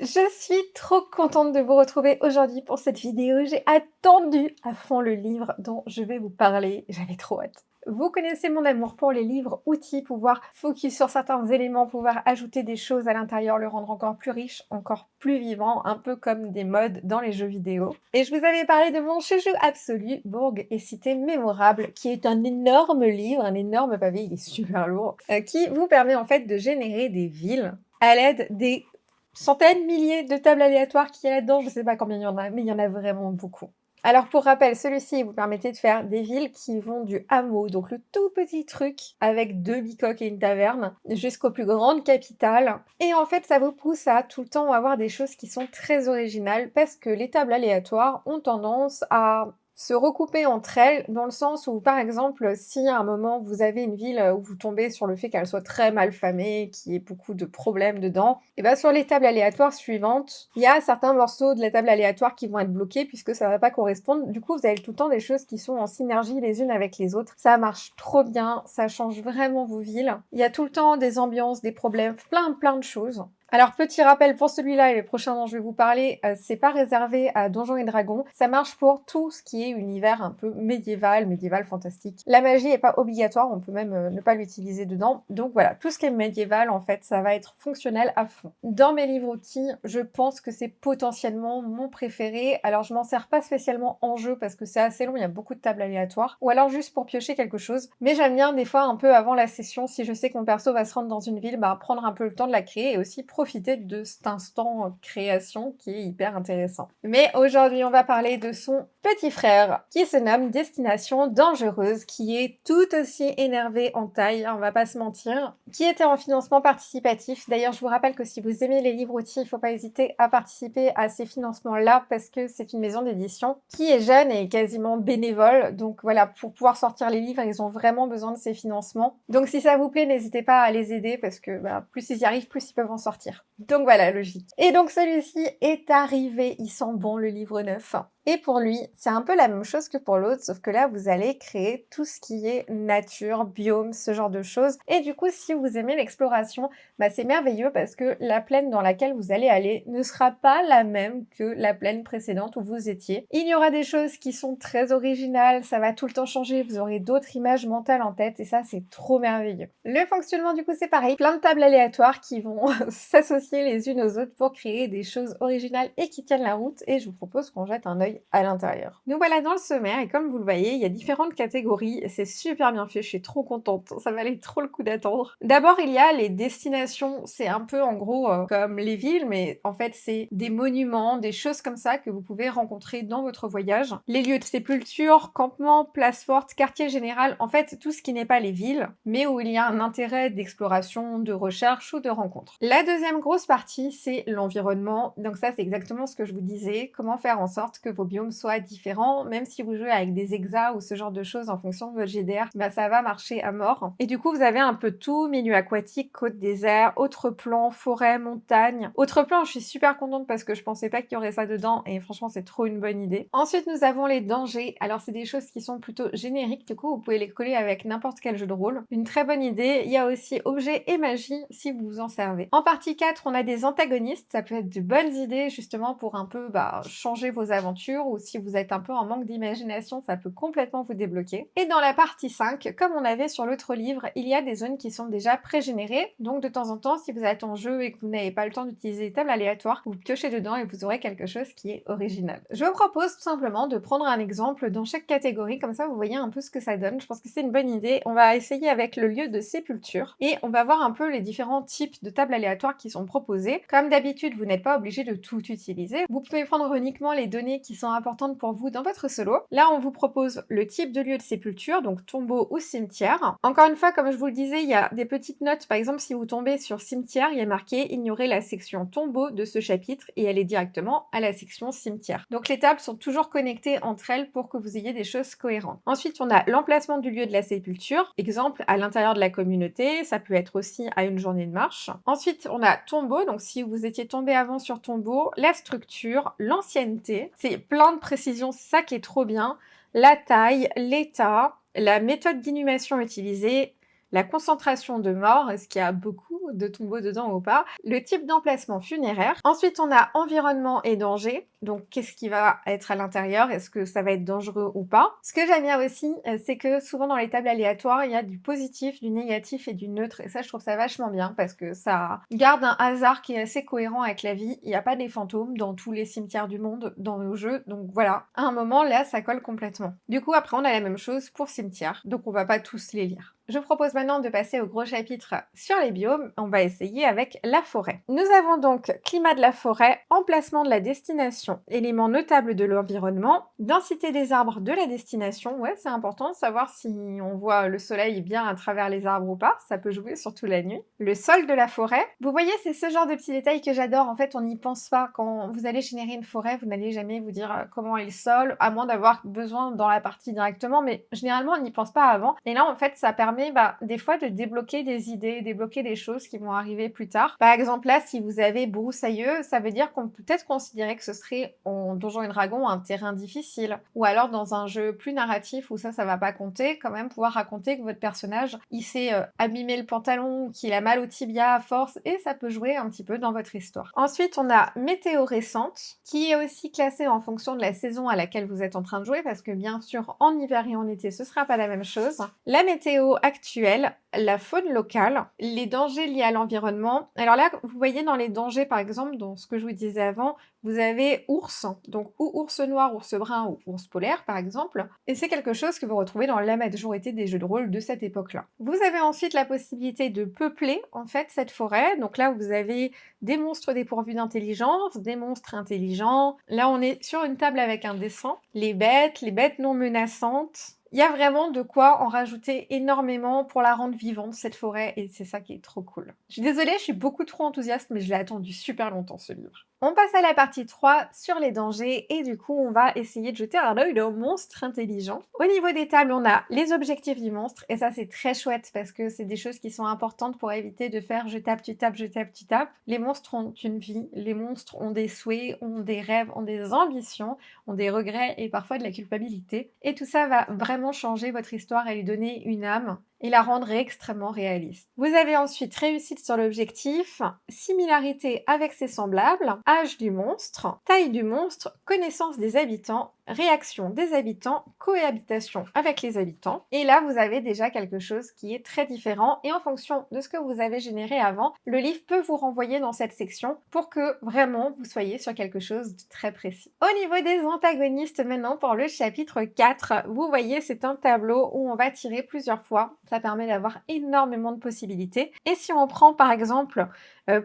Je suis trop contente de vous retrouver aujourd'hui pour cette vidéo. J'ai attendu à fond le livre dont je vais vous parler. J'avais trop hâte. Vous connaissez mon amour pour les livres outils, pouvoir focus sur certains éléments, pouvoir ajouter des choses à l'intérieur, le rendre encore plus riche, encore plus vivant, un peu comme des modes dans les jeux vidéo. Et je vous avais parlé de mon chouchou absolu, Bourg et Cité mémorable, qui est un énorme livre, un énorme pavé, il est super lourd, qui vous permet en fait de générer des villes à l'aide des centaines, milliers de tables aléatoires qu'il y a là-dedans. Je ne sais pas combien il y en a, mais il y en a vraiment beaucoup. Alors pour rappel, celui-ci vous permettait de faire des villes qui vont du hameau, donc le tout petit truc avec 2 bicoques et une taverne, jusqu'aux plus grandes capitales. Et en fait, ça vous pousse à tout le temps avoir des choses qui sont très originales parce que les tables aléatoires ont tendance à se recouper entre elles, dans le sens où, par exemple, si à un moment vous avez une ville où vous tombez sur le fait qu'elle soit très mal famée, qu'il y ait beaucoup de problèmes dedans, et bien sur les tables aléatoires suivantes, il y a certains morceaux de la table aléatoire qui vont être bloqués puisque ça va pas correspondre. Du coup, vous avez tout le temps des choses qui sont en synergie les unes avec les autres. Ça marche trop bien, ça change vraiment vos villes. Il y a tout le temps des ambiances, des problèmes, plein de choses. Alors, petit rappel pour celui-là et les prochains dont je vais vous parler, c'est pas réservé à Donjons et Dragons, ça marche pour tout ce qui est univers un peu médiéval fantastique. La magie est pas obligatoire, on peut même ne pas l'utiliser dedans, donc voilà, tout ce qui est médiéval en fait, ça va être fonctionnel à fond. Dans mes livres outils, je pense que c'est potentiellement mon préféré, alors je m'en sers pas spécialement en jeu parce que c'est assez long, il y a beaucoup de tables aléatoires, ou alors juste pour piocher quelque chose, mais j'aime bien des fois un peu avant la session, si je sais que mon perso va se rendre dans une ville, bah prendre un peu le temps de la créer et aussi profiter de cet instant création qui est hyper intéressant. Mais aujourd'hui, on va parler de son petit frère qui se nomme Destination Dangereuse, qui est tout aussi énervé en taille, on va pas se mentir, qui était en financement participatif. D'ailleurs, je vous rappelle que si vous aimez les livres outils, il faut pas hésiter à participer à ces financements-là parce que c'est une maison d'édition qui est jeune et quasiment bénévole. Donc voilà, pour pouvoir sortir les livres, ils ont vraiment besoin de ces financements. Donc si ça vous plaît, n'hésitez pas à les aider parce que plus ils y arrivent, plus ils peuvent en sortir. Donc voilà, logique. Et donc celui-ci est arrivé, il sent bon le livre 9. Et pour lui, c'est un peu la même chose que pour l'autre, sauf que là, vous allez créer tout ce qui est nature, biome, ce genre de choses. Et du coup, si vous aimez l'exploration, c'est merveilleux parce que la plaine dans laquelle vous allez aller ne sera pas la même que la plaine précédente où vous étiez. Il y aura des choses qui sont très originales, ça va tout le temps changer, vous aurez d'autres images mentales en tête et ça, c'est trop merveilleux. Le fonctionnement, du coup, c'est pareil. Plein de tables aléatoires qui vont s'associer les unes aux autres pour créer des choses originales et qui tiennent la route et je vous propose qu'on jette un œil à l'intérieur. Nous voilà dans le sommaire et comme vous le voyez, il y a différentes catégories et c'est super bien fait, je suis trop contente, ça valait trop le coup d'attendre. D'abord, il y a les destinations, c'est un peu en gros comme les villes, mais en fait c'est des monuments, des choses comme ça que vous pouvez rencontrer dans votre voyage. Les lieux de sépulture, campements, places fortes, quartier général, en fait tout ce qui n'est pas les villes, mais où il y a un intérêt d'exploration, de recherche ou de rencontre. La deuxième grosse partie, c'est l'environnement, donc ça c'est exactement ce que je vous disais, comment faire en sorte que vos biomes soient différents, même si vous jouez avec des hexas ou ce genre de choses en fonction de votre GDR, ça va marcher à mort. Et du coup, vous avez un peu tout, milieu aquatique, côte désert, autres plans, forêt, montagne. Autres plans, je suis super contente parce que je pensais pas qu'il y aurait ça dedans et franchement, c'est trop une bonne idée. Ensuite, nous avons les dangers. Alors, c'est des choses qui sont plutôt génériques, du coup, vous pouvez les coller avec n'importe quel jeu de rôle. Une très bonne idée. Il y a aussi objets et magie si vous vous en servez. En partie 4, on a des antagonistes. Ça peut être de bonnes idées justement pour un peu changer vos aventures ou si vous êtes un peu en manque d'imagination, ça peut complètement vous débloquer. Et dans la partie 5, comme on avait sur l'autre livre, il y a des zones qui sont déjà pré-générées, donc de temps en temps, si vous êtes en jeu et que vous n'avez pas le temps d'utiliser les tables aléatoires, vous piochez dedans et vous aurez quelque chose qui est original. Je vous propose tout simplement de prendre un exemple dans chaque catégorie, comme ça vous voyez un peu ce que ça donne, je pense que c'est une bonne idée. On va essayer avec le lieu de sépulture et on va voir un peu les différents types de tables aléatoires qui sont proposées. Comme d'habitude, vous n'êtes pas obligé de tout utiliser, vous pouvez prendre uniquement les données qui sont importantes pour vous dans votre solo. Là, on vous propose le type de lieu de sépulture, donc tombeau ou cimetière. Encore une fois, comme je vous le disais, il y a des petites notes. Par exemple, si vous tombez sur cimetière, il y a marqué ignorer la section tombeau de ce chapitre et aller directement à la section cimetière. Donc les tables sont toujours connectées entre elles pour que vous ayez des choses cohérentes. Ensuite, on a l'emplacement du lieu de la sépulture. Exemple, à l'intérieur de la communauté, ça peut être aussi à une journée de marche. Ensuite, on a tombeau, donc si vous étiez tombé avant sur tombeau, la structure, l'ancienneté, c'est plein de précisions, c'est ça qui est trop bien, la taille, l'état, la méthode d'inhumation utilisée, la concentration de mort, est-ce qu'il y a beaucoup de tombeaux dedans ou pas, le type d'emplacement funéraire. Ensuite, on a environnement et danger. Donc, qu'est-ce qui va être à l'intérieur? Est-ce que ça va être dangereux ou pas? Ce que j'aime bien aussi, c'est que souvent dans les tables aléatoires, il y a du positif, du négatif et du neutre. Et ça, je trouve ça vachement bien parce que ça garde un hasard qui est assez cohérent avec la vie. Il n'y a pas des fantômes dans tous les cimetières du monde, dans nos jeux. Donc voilà, à un moment, là, ça colle complètement. Du coup, après, on a la même chose pour cimetière. Donc, on va pas tous les lire. Je propose maintenant de passer au gros chapitre sur les biomes. On va essayer avec la forêt. Nous avons donc climat de la forêt, emplacement de la destination, éléments notables de l'environnement, densité des arbres de la destination. Ouais, c'est important de savoir si on voit le soleil bien à travers les arbres ou pas. Ça peut jouer surtout la nuit. Le sol de la forêt. Vous voyez, c'est ce genre de petits détails que j'adore. En fait, on n'y pense pas. Quand vous allez générer une forêt, vous n'allez jamais vous dire comment est le sol, à moins d'avoir besoin dans la partie directement. Mais généralement, on n'y pense pas avant. Et là, en fait, ça permet des fois de débloquer des idées, débloquer des choses qui vont arriver plus tard. Par exemple là, si vous avez Broussailleux, ça veut dire qu'on peut peut-être considérer que ce serait en Donjons et Dragons un terrain difficile. Ou alors dans un jeu plus narratif où ça va pas compter, quand même pouvoir raconter que votre personnage, il s'est abîmé le pantalon, qu'il a mal au tibia à force, et ça peut jouer un petit peu dans votre histoire. Ensuite, on a météo récente, qui est aussi classée en fonction de la saison à laquelle vous êtes en train de jouer, parce que bien sûr, en hiver et en été, ce sera pas la même chose. La météo actuelle, la faune locale, les dangers liés à l'environnement. Alors là, vous voyez dans les dangers, par exemple, dans ce que je vous disais avant, vous avez ours, donc ou ours noir, ours brun ou ours polaire, par exemple. Et c'est quelque chose que vous retrouvez dans la majorité des jeux de rôle de cette époque-là. Vous avez ensuite la possibilité de peupler, en fait, cette forêt. Donc là, vous avez des monstres dépourvus d'intelligence, des monstres intelligents. Là, on est sur une table avec un dessin. Les bêtes non menaçantes. Il y a vraiment de quoi en rajouter énormément pour la rendre vivante, cette forêt, et c'est ça qui est trop cool. Je suis désolée, je suis beaucoup trop enthousiaste, mais je l'ai attendu super longtemps, ce livre. On passe à la partie 3 sur les dangers, et du coup, on va essayer de jeter un œil au monstre intelligent. Au niveau des tables, on a les objectifs du monstre, et ça, c'est très chouette, parce que c'est des choses qui sont importantes pour éviter de faire je tape, tu tapes, je tape, tu tapes. Les monstres ont une vie, les monstres ont des souhaits, ont des rêves, ont des ambitions, ont des regrets, et parfois de la culpabilité. Et tout ça va vraiment changer votre histoire et lui donner une âme et la rendre extrêmement réaliste. Vous avez ensuite réussite sur l'objectif, similarité avec ses semblables, âge du monstre, taille du monstre, connaissance des habitants, réaction des habitants, cohabitation avec les habitants. Et là, vous avez déjà quelque chose qui est très différent et en fonction de ce que vous avez généré avant, le livre peut vous renvoyer dans cette section pour que vraiment vous soyez sur quelque chose de très précis. Au niveau des antagonistes maintenant pour le chapitre 4, vous voyez c'est un tableau où on va tirer plusieurs fois. Ça permet d'avoir énormément de possibilités. Et si on prend par exemple,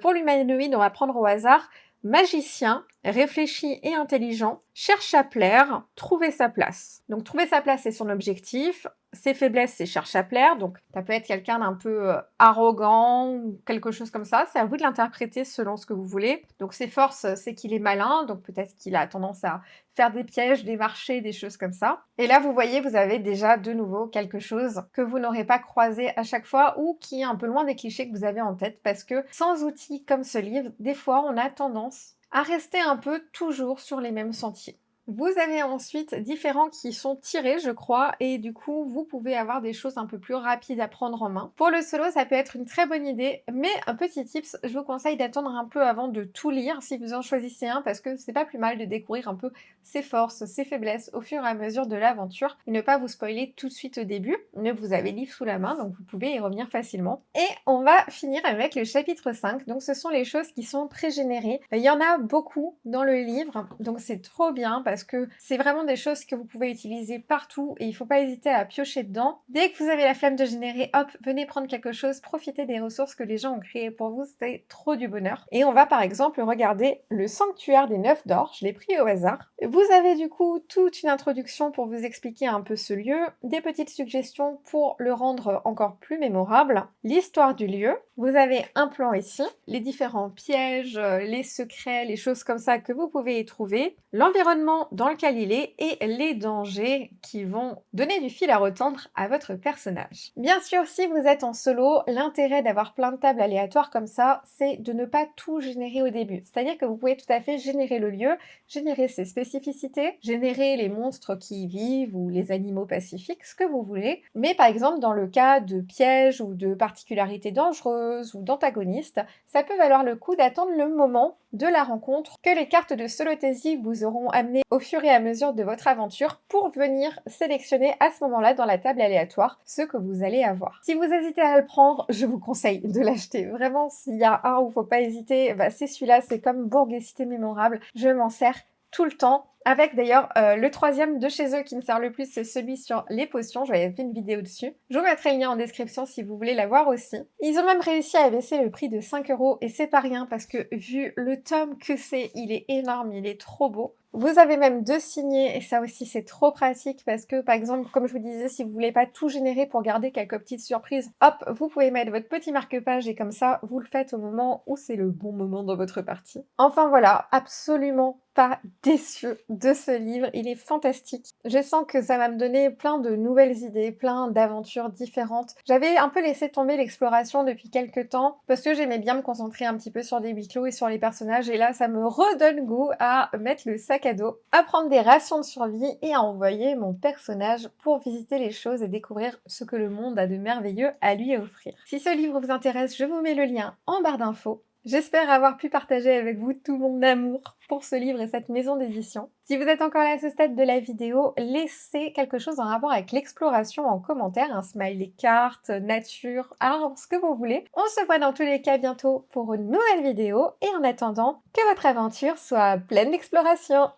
pour l'humanoïde, on va prendre au hasard, magicien, réfléchi et intelligent, cherche à plaire, trouver sa place. Donc trouver sa place, c'est son objectif. Ses faiblesses, c'est cherche à plaire. Donc ça peut être quelqu'un d'un peu arrogant ou quelque chose comme ça. C'est à vous de l'interpréter selon ce que vous voulez. Donc ses forces, c'est qu'il est malin. Donc peut-être qu'il a tendance à faire des pièges, des marchés, des choses comme ça. Et là, vous voyez, vous avez déjà de nouveau quelque chose que vous n'aurez pas croisé à chaque fois ou qui est un peu loin des clichés que vous avez en tête parce que sans outils comme ce livre, des fois, on a tendance à rester un peu toujours sur les mêmes sentiers. Vous avez ensuite différents qui sont tirés, je crois, et du coup, vous pouvez avoir des choses un peu plus rapides à prendre en main. Pour le solo, ça peut être une très bonne idée, mais un petit tips, je vous conseille d'attendre un peu avant de tout lire si vous en choisissez un, parce que c'est pas plus mal de découvrir un peu ses forces, ses faiblesses au fur et à mesure de l'aventure, et ne pas vous spoiler tout de suite au début. Mais vous avez le livre sous la main, donc vous pouvez y revenir facilement. Et on va finir avec le chapitre 5, donc ce sont les choses qui sont pré-générées. Il y en a beaucoup dans le livre, donc c'est trop bien, parce que c'est vraiment des choses que vous pouvez utiliser partout et il ne faut pas hésiter à piocher dedans. Dès que vous avez la flemme de générer, hop, venez prendre quelque chose, profitez des ressources que les gens ont créées pour vous, c'est trop du bonheur. Et on va par exemple regarder le sanctuaire des 9 d'or, je l'ai pris au hasard. Vous avez du coup toute une introduction pour vous expliquer un peu ce lieu, des petites suggestions pour le rendre encore plus mémorable, l'histoire du lieu, vous avez un plan ici, les différents pièges, les secrets, les choses comme ça que vous pouvez y trouver, l'environnement l'environnement dans lequel il est et les dangers qui vont donner du fil à retordre à votre personnage. Bien sûr, si vous êtes en solo, l'intérêt d'avoir plein de tables aléatoires comme ça, c'est de ne pas tout générer au début. C'est-à-dire que vous pouvez tout à fait générer le lieu, générer ses spécificités, générer les monstres qui y vivent ou les animaux pacifiques, ce que vous voulez. Mais par exemple, dans le cas de pièges ou de particularités dangereuses ou d'antagonistes, ça peut valoir le coup d'attendre le moment de la rencontre que les cartes de Solothésie vous auront amené au fur et à mesure de votre aventure pour venir sélectionner à ce moment-là dans la table aléatoire ce que vous allez avoir. Si vous hésitez à le prendre, je vous conseille de l'acheter. Vraiment, s'il y a un où il ne faut pas hésiter, c'est celui-là, c'est comme Bourg et Cité Mémorable. Je m'en sers tout le temps. Avec d'ailleurs le troisième de chez eux qui me sert le plus, c'est celui sur les potions. J'avais fait une vidéo dessus. Je vous mettrai le lien en description si vous voulez la voir aussi. Ils ont même réussi à baisser le prix de 5 € et c'est pas rien parce que vu le tome que c'est, il est énorme, il est trop beau. Vous avez même 2 signés et ça aussi c'est trop pratique parce que par exemple, comme je vous disais, si vous voulez pas tout générer pour garder quelques petites surprises, hop, vous pouvez mettre votre petit marque-page et comme ça, vous le faites au moment où c'est le bon moment dans votre partie. Enfin voilà, absolument pas déçue de ce livre, il est fantastique. Je sens que ça va me donner plein de nouvelles idées, plein d'aventures différentes. J'avais un peu laissé tomber l'exploration depuis quelques temps parce que j'aimais bien me concentrer un petit peu sur des huis clos et sur les personnages et là ça me redonne goût à mettre le sac à dos, à prendre des rations de survie et à envoyer mon personnage pour visiter les choses et découvrir ce que le monde a de merveilleux à lui offrir. Si ce livre vous intéresse, je vous mets le lien en barre d'infos. J'espère avoir pu partager avec vous tout mon amour pour ce livre et cette maison d'édition. Si vous êtes encore là à ce stade de la vidéo, laissez quelque chose en rapport avec l'exploration en commentaire, un smiley carte, nature, arbre, ce que vous voulez. On se voit dans tous les cas bientôt pour une nouvelle vidéo et en attendant, que votre aventure soit pleine d'exploration.